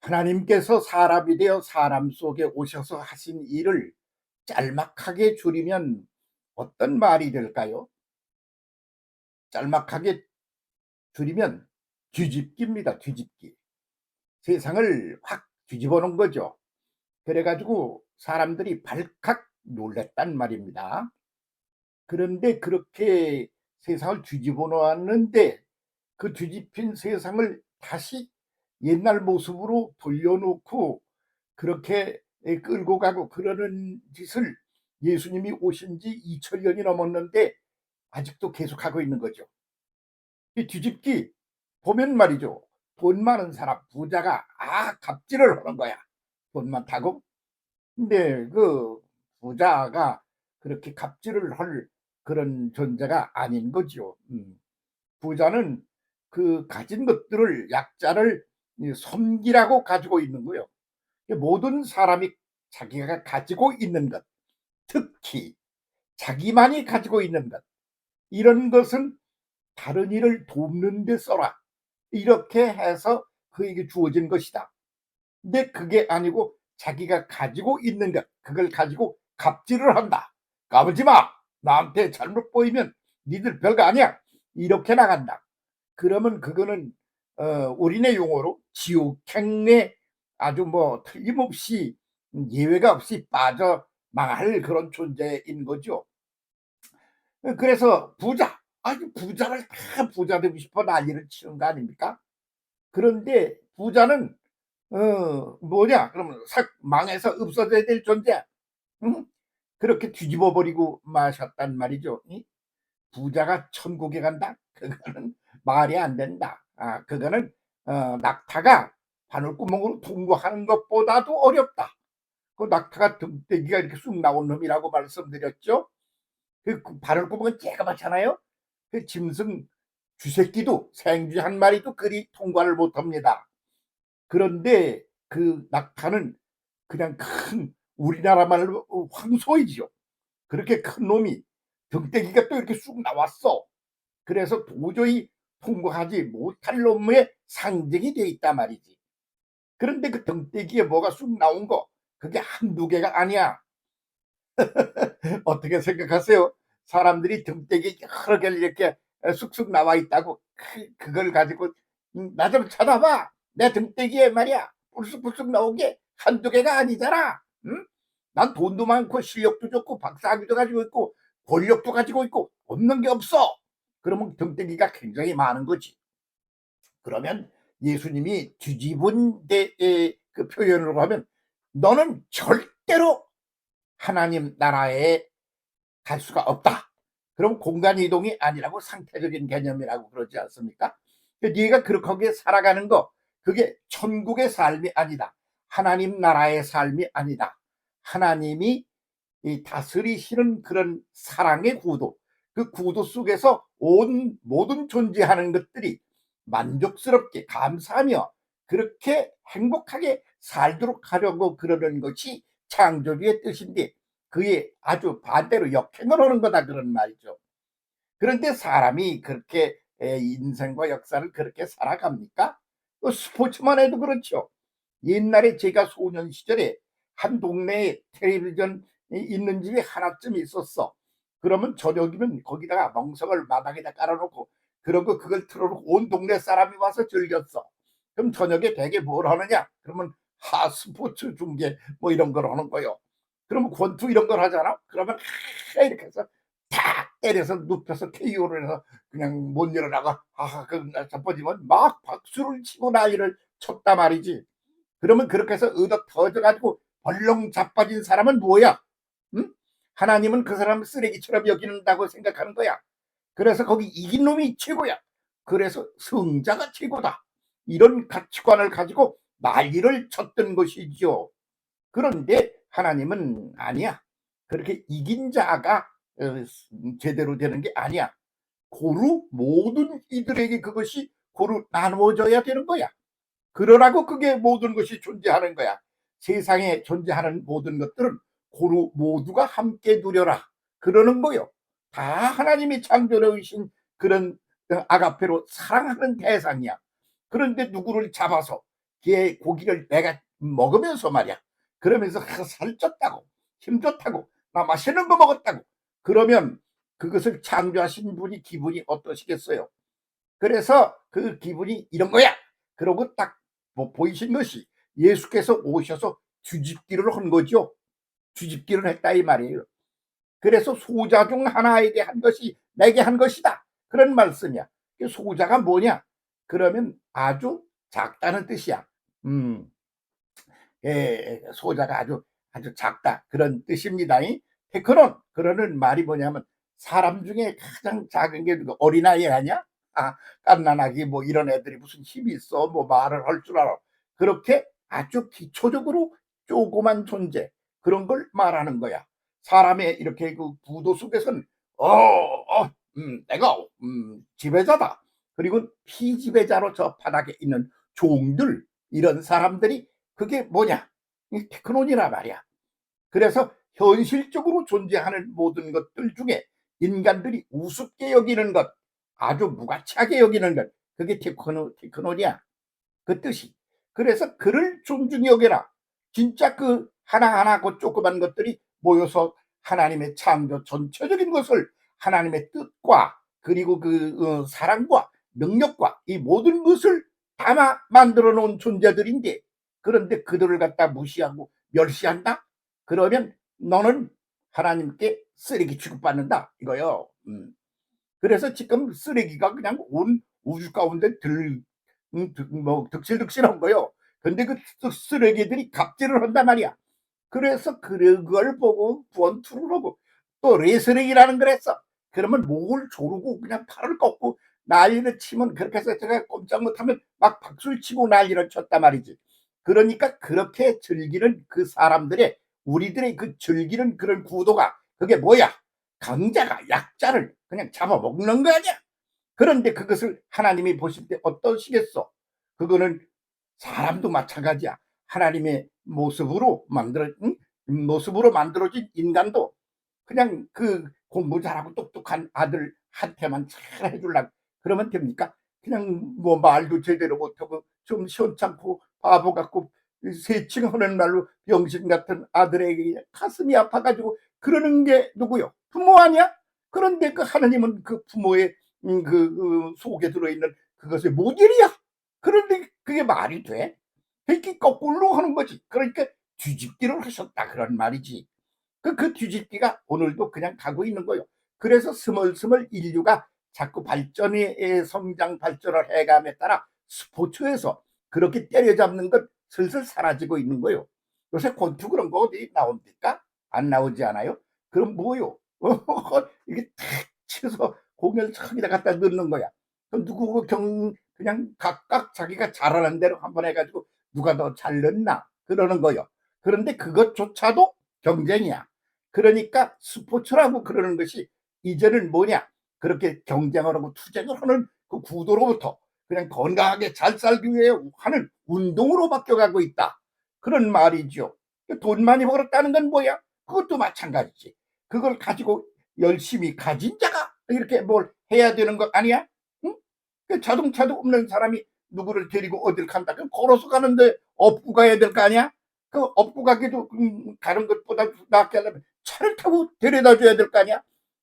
하나님께서 사람이 되어 사람 속에 오셔서 하신 일을 짤막하게 줄이면 어떤 말이 될까요? 짤막하게 줄이면 뒤집기입니다. 뒤집기. 세상을 확 뒤집어 놓은 거죠. 그래 가지고 사람들이 발칵 놀랐단 말입니다. 그런데 그렇게 세상을 뒤집어 놓았는데 그 뒤집힌 세상을 다시 옛날 모습으로 돌려놓고 그렇게 끌고 가고 그러는 짓을 예수님이 오신 지 2000년이 넘었는데 아직도 계속하고 있는 거죠. 이 뒤집기 보면 말이죠. 돈 많은 사람, 부자가 갑질을 하는 거야. 돈 많다고. 근데 그 부자가 그렇게 갑질을 할 그런 존재가 아닌 거죠. 부자는 그 가진 것들을 약자를 섬기라고 가지고 있는 거예요. 모든 사람이 자기가 가지고 있는 것, 특히 자기만이 가지고 있는 것, 이런 것은 다른 이를 돕는 데 써라. 이렇게 해서 그에게 주어진 것이다. 근데 그게 아니고 자기가 가지고 있는 것, 그걸 가지고 갑질을 한다. 까불지 마. 나한테 잘못 보이면 니들 별거 아니야. 이렇게 나간다. 그러면 그거는 우리네 용어로 지옥행에 아주 뭐 틀림없이 예외가 없이 빠져 망할 그런 존재인 거죠. 그래서 부자, 아주 부자를 다 부자 되고 싶어 난리를 치는 거 아닙니까? 그런데 부자는 뭐냐? 그러면 싹 망해서 없어져야 될 존재. 응? 그렇게 뒤집어 버리고 마셨단 말이죠. 이? 부자가 천국에 간다? 그거는 말이 안 된다. 그거는 낙타가 바늘구멍으로 통과하는 것보다도 어렵다. 그 낙타가 등대기가 이렇게 쑥 나온 놈이라고 말씀드렸죠. 그 바늘구멍은 쬐그맣잖아요. 그 짐승 쥐새끼도 생쥐 한 마리도 그리 통과를 못합니다. 그런데 그 낙타는 그냥 큰 우리나라 말로 황소이지요. 그렇게 큰 놈이 등대기가 또 이렇게 쑥 나왔어. 그래서 도저히 통과하지 못할 놈의 상징이 돼 있단 말이지. 그런데 그 등대기에 뭐가 쑥 나온 거 그게 한두 개가 아니야. 어떻게 생각하세요? 사람들이 등대기에 여러 개 이렇게 쑥쑥 나와 있다고 그걸 가지고 나 좀 쳐다봐. 내 등대기에 말이야 불쑥불쑥 나온 게 한두 개가 아니잖아. 응? 난 돈도 많고 실력도 좋고 박사학위도 가지고 있고 권력도 가지고 있고 없는 게 없어. 그러면 등대기가 굉장히 많은 거지. 그러면 예수님이 뒤집은 데의 그 표현으로 하면 너는 절대로 하나님 나라에 갈 수가 없다. 그럼 공간 이동이 아니라고 상태적인 개념이라고 그러지 않습니까? 네가 그렇게 살아가는 거 그게 천국의 삶이 아니다. 하나님 나라의 삶이 아니다. 하나님이 이 다스리시는 그런 사랑의 구도, 그 구도 속에서 온 모든 존재하는 것들이 만족스럽게 감사하며 그렇게 행복하게 살도록 하려고 그러는 것이 창조주의 뜻인데 그에 아주 반대로 역행을 하는 거다 그런 말이죠. 그런데 사람이 그렇게 인생과 역사를 그렇게 살아갑니까? 스포츠만 해도 그렇죠. 옛날에 제가 소년 시절에 한 동네에 텔레비전 있는 집이 하나쯤 있었어. 그러면 저녁이면 거기다가 멍석을 마당에다 깔아놓고 그러고 그걸 틀어놓고 온 동네 사람이 와서 즐겼어. 그럼 저녁에 대개 뭘 하느냐? 그러면 스포츠 중계 뭐 이런 걸 하는 거요. 그러면 권투 이런 걸 하잖아. 그러면 이렇게 해서 탁 때려서 눕혀서 KO를 해서 그냥 못 일어나가 그 자빠지면 막 박수를 치고 난리를 쳤단 말이지. 그러면 그렇게 해서 얻어 터져 가지고 벌렁 자빠진 사람은 뭐야? 응? 하나님은 그 사람을 쓰레기처럼 여긴다고 생각하는 거야. 그래서 거기 이긴 놈이 최고야. 그래서 승자가 최고다. 이런 가치관을 가지고 난리를 쳤던 것이죠. 그런데 하나님은 아니야. 그렇게 이긴 자가 제대로 되는 게 아니야. 고루 모든 이들에게 그것이 고루 나누어져야 되는 거야. 그러라고 그게 모든 것이 존재하는 거야. 세상에 존재하는 모든 것들은 고루 모두가 함께 누려라. 그러는 거요. 다 하나님이 창조해 오신 그런 아가페로 사랑하는 대상이야. 그런데 누구를 잡아서 걔 고기를 내가 먹으면서 말이야. 그러면서 살쪘다고, 힘 좋다고, 나 맛있는 거 먹었다고. 그러면 그것을 창조하신 분이 기분이 어떠시겠어요? 그래서 그 기분이 이런 거야. 그러고 딱 보이신 것이 예수께서 오셔서 뒤집기를 한 거죠. 뒤집기를 했다 이 말이에요. 그래서 소자 중 하나에게 한 것이 내게 한 것이다. 그런 말씀이야. 소자가 뭐냐? 그러면 아주 작다는 뜻이야. 음, 소자가 아주 작다 그런 뜻입니다. 테크논 그러는 말이 뭐냐면 사람 중에 가장 작은 게 어린아이 아니야? 갓난아기 뭐 이런 애들이 무슨 힘이 있어? 뭐 말을 할 줄 알아? 그렇게 아주 기초적으로 조그만 존재 그런 걸 말하는 거야. 사람의 이렇게 그 구도 속에서는 내가 지배자다. 그리고 피지배자로 저 바닥에 있는 종들 이런 사람들이 그게 뭐냐? 테크논이라 말이야. 그래서 현실적으로 존재하는 모든 것들 중에 인간들이 우습게 여기는 것, 아주 무가치하게 여기는 것, 그게 테크논이야. 그 뜻이. 그래서 그를 존중히 여겨라. 진짜 그 하나하나 그 조그만 것들이 모여서 하나님의 창조 전체적인 것을 하나님의 뜻과 그리고 사랑과 능력과 이 모든 것을 담아 만들어 놓은 존재들인데 그런데 그들을 갖다 무시하고 멸시한다? 그러면 너는 하나님께 쓰레기 취급받는다 이거요. 그래서 지금 쓰레기가 그냥 온 우주 가운데 뭐 득실득실한 거요. 근데 그 쓰레기들이 갑질을 한단 말이야. 그래서 그걸 보고 권투를 하고 또 레슬링이라는 걸 했어. 그러면 목을 조르고 그냥 팔을 꺾고 난리를 치면 그렇게 해서 제가 꼼짝 못하면 막 박수를 치고 난리를 쳤단 말이지. 그러니까 그렇게 즐기는 그 사람들의 우리들의 그 즐기는 그런 구도가 그게 뭐야? 강자가 약자를 그냥 잡아먹는 거 아니야? 그런데 그것을 하나님이 보실 때 어떠시겠어? 그거는 사람도 마찬가지야. 하나님의 모습으로 모습으로 만들어진 인간도 그냥 그 공부 잘하고 똑똑한 아들한테만 잘 해주려고 그러면 됩니까? 그냥 뭐 말도 제대로 못하고 좀 시원찮고 바보 같고 세칭하는 말로 병신 같은 아들에게 가슴이 아파가지고 그러는 게 누구요? 부모 아니야? 그런데 그 하나님은 그 부모의 그 속에 들어있는 그것의 모델이야. 그런데 그게 말이 돼? 이렇게 거꾸로 하는 거지. 그러니까 뒤집기를 하셨다 그런 말이지. 그 뒤집기가 오늘도 그냥 가고 있는 거예요. 그래서 스멀스멀 인류가 자꾸 발전의 성장 발전을 해감에 따라 스포츠에서 그렇게 때려잡는 것 슬슬 사라지고 있는 거예요. 요새 권투 그런 거 어디 나옵니까? 안 나오지 않아요? 그럼 뭐요? 이게 탁 치서 공을 저기다 갖다 넣는 거야. 그럼 누구 그냥 각각 자기가 잘하는 대로 한번 해가지고 누가 더 잘 넣나 그러는 거요. 그런데 그것조차도 경쟁이야. 그러니까 스포츠라고 그러는 것이 이제는 뭐냐? 그렇게 경쟁을 하고 투쟁을 하는 그 구도로부터 그냥 건강하게 잘 살기 위해 하는 운동으로 바뀌어가고 있다. 그런 말이죠. 돈 많이 벌었다는 건 뭐야? 그것도 마찬가지지. 그걸 가지고 열심히 가진 자가 이렇게 뭘 해야 되는 것 아니야? 응? 그 자동차도 없는 사람이 누구를 데리고 어딜 간다. 그럼 걸어서 가는데 업고 가야 될 거 아니야? 그 업고 가기도 가는 것보다 낫게 하려면 차를 타고 데려다 줘야 될 거 아니야?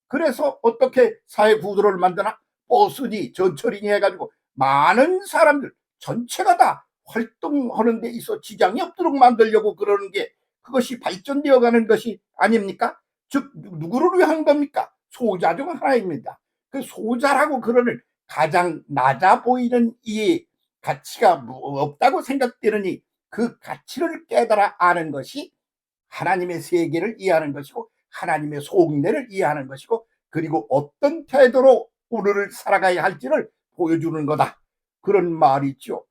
그래서 어떻게 사회 구조를 만드나? 버스니 전철이니 해가지고 많은 사람들 전체가 다 활동하는 데 있어 지장이 없도록 만들려고 그러는 게 그것이 발전되어 가는 것이 아닙니까? 즉 누구를 위한 겁니까? 소자 중 하나입니다. 그 소자라고 그러는 가장 낮아 보이는 이 가치가 없다고 생각되느니 그 가치를 깨달아 아는 것이 하나님의 세계를 이해하는 것이고 하나님의 속내를 이해하는 것이고 그리고 어떤 태도로 오늘을 살아가야 할지를 보여주는 거다. 그런 말이죠.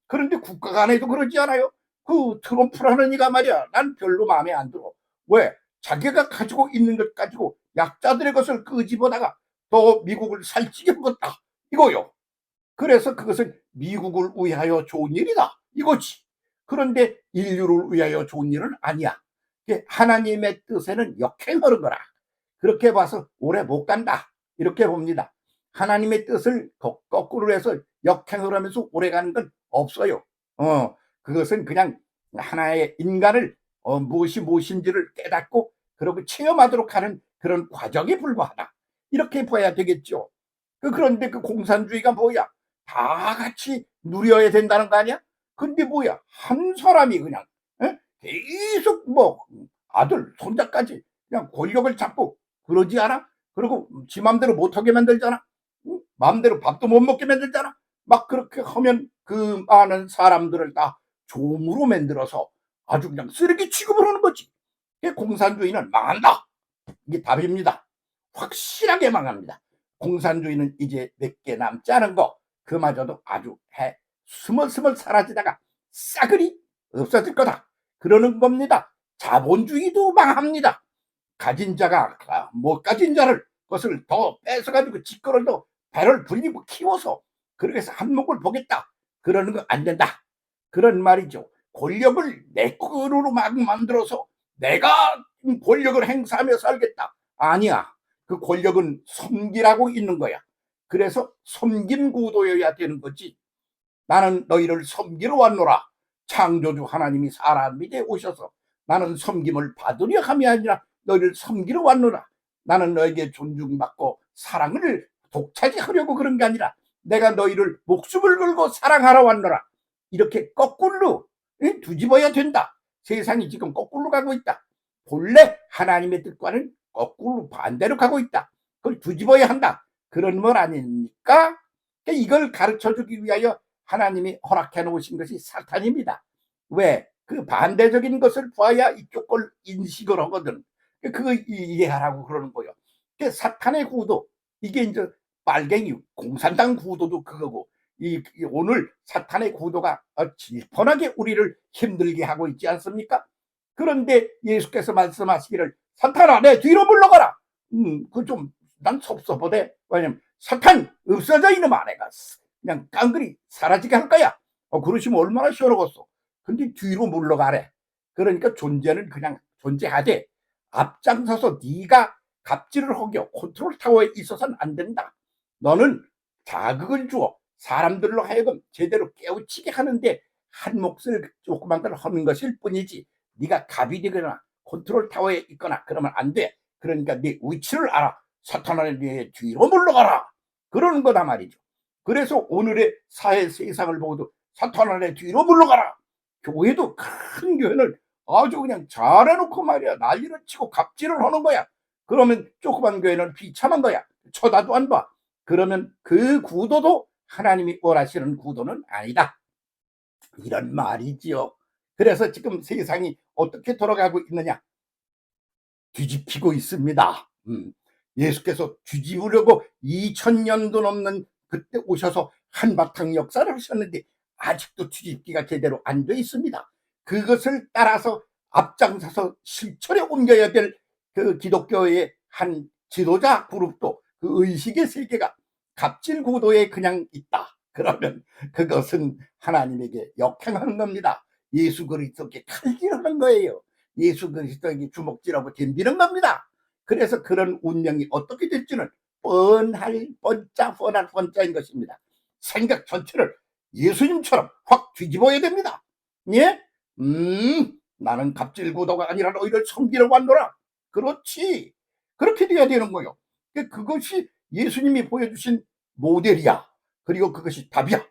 그런데 국가 간에도 그러지 않아요? 그 트럼프라는 이가 말이야. 난 별로 마음에 안 들어. 왜? 자기가 가지고 있는 것 가지고 약자들의 것을 끄집어다가 더 미국을 살찌게 먹었다. 이거요. 그래서 그것은 미국을 위하여 좋은 일이다. 이거지. 그런데 인류를 위하여 좋은 일은 아니야. 하나님의 뜻에는 역행하는 거라. 그렇게 봐서 오래 못 간다. 이렇게 봅니다. 하나님의 뜻을 거꾸로 해서 역행을 하면서 오래 가는 건 없어요. 그것은 그냥 하나의 인간을 무엇이 무엇인지를 깨닫고 그러고 체험하도록 하는 그런 과정에 불과하다. 이렇게 봐야 되겠죠. 그런데 그 공산주의가 뭐야? 다 같이 누려야 된다는 거 아니야? 근데 뭐야? 한 사람이 그냥 계속 뭐 아들, 손자까지 그냥 권력을 잡고 그러지 않아? 그리고 지 맘대로 못하게 만들잖아. 마음대로 밥도 못 먹게 만들잖아. 막 그렇게 하면 그 많은 사람들을 다 종으로 만들어서 아주 그냥 쓰레기 취급을 하는 거지. 공산주의는 망한다. 이게 답입니다. 확실하게 망합니다. 공산주의는 이제 몇 개 남지 않은 거 그마저도 아주 스멀스멀 사라지다가 싸그리 없어질 거다. 그러는 겁니다. 자본주의도 망합니다. 가진 자가 못 가진 자를 그것을 더 뺏어가지고 짓거려도 배를 불리고 키워서 그렇게 해서 한몫을 보겠다. 그러는 거 안 된다. 그런 말이죠. 권력을 내 거로 막 만들어서 내가 권력을 행사하며 살겠다. 아니야. 그 권력은 섬기라고 있는 거야. 그래서 섬김 구도여야 되는 거지. 나는 너희를 섬기러 왔노라. 창조주 하나님이 사람에게 오셔서 나는 섬김을 받으려 함이 아니라 너희를 섬기러 왔노라. 나는 너에게 존중받고 사랑을 독차지하려고 그런 게 아니라 내가 너희를 목숨을 걸고 사랑하러 왔노라. 이렇게 거꾸로 뒤집어야 된다. 세상이 지금 거꾸로 가고 있다. 본래 하나님의 뜻과는 거꾸로 반대로 가고 있다. 그걸 뒤집어야 한다. 그런 말 아닙니까? 이걸 가르쳐주기 위하여 하나님이 허락해 놓으신 것이 사탄입니다. 왜? 그 반대적인 것을 봐야 이쪽 걸 인식을 하거든. 그거 이해하라고 그러는 거예요. 사탄의 구도, 이게 이제 빨갱이 공산당 구도도 그거고, 오늘 사탄의 구도가 질펀하게 우리를 힘들게 하고 있지 않습니까? 그런데 예수께서 말씀하시기를 사탄아 내 뒤로 물러가라. 그 좀 난 섭섭하대. 왜냐면 사탄 없어져 이놈 아내가 그냥 깡그리 사라지게 할 거야. 그러시면 얼마나 시원하겠어. 근데 뒤로 물러가래. 그러니까 존재는 그냥 존재하되 앞장서서 네가 갑질을 하겨 컨트롤 타워에 있어서는 안 된다. 너는 자극을 주어 사람들로 하여금 제대로 깨우치게 하는데 한 몫을 조그만 걸 하는 것일 뿐이지 네가 갑이 되거나 컨트롤 타워에 있거나 그러면 안 돼. 그러니까 네 위치를 알아. 사탄아 네 뒤로 물러가라. 그러는 거다 말이죠. 그래서 오늘의 사회 세상을 보고도 사탄아 내 뒤로 물러가라. 교회도 큰 교회를 아주 그냥 잘해놓고 말이야 난리를 치고 갑질을 하는 거야. 그러면 조그만 교회는 비참한 거야. 쳐다도 안 봐. 그러면 그 구도도 하나님이 원하시는 구도는 아니다. 이런 말이지요. 그래서 지금 세상이 어떻게 돌아가고 있느냐? 뒤집히고 있습니다. 예수께서 뒤집으려고 2000년도 넘는 그때 오셔서 한바탕 역사를 하셨는데 아직도 뒤집기가 제대로 안 돼 있습니다. 그것을 따라서 앞장서서 실천에 옮겨야 될 그 기독교의 한 지도자 그룹도 그 의식의 세계가 갑질 구도에 그냥 있다. 그러면 그것은 하나님에게 역행하는 겁니다. 예수 그리스도께 칼질하는 거예요. 예수 그리스도에게 주먹질하고 덤비는 겁니다. 그래서 그런 운명이 어떻게 될지는 뻔한 뻔짜인 것입니다. 생각 전체를 예수님처럼 확 뒤집어야 됩니다. 예? 나는 갑질 구도가 아니라 너희를 섬기러 왔노라. 그렇지. 그렇게 돼야 되는 거요. 그것이 예수님이 보여주신 모델이야. 그리고 그것이 답이야.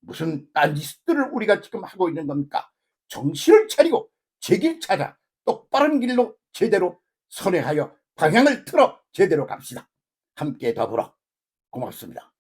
무슨 딴짓들을 우리가 지금 하고 있는 겁니까? 정신을 차리고 제길 찾아 똑바른 길로 제대로 선회하여 방향을 틀어 제대로 갑시다. 함께 더불어 고맙습니다.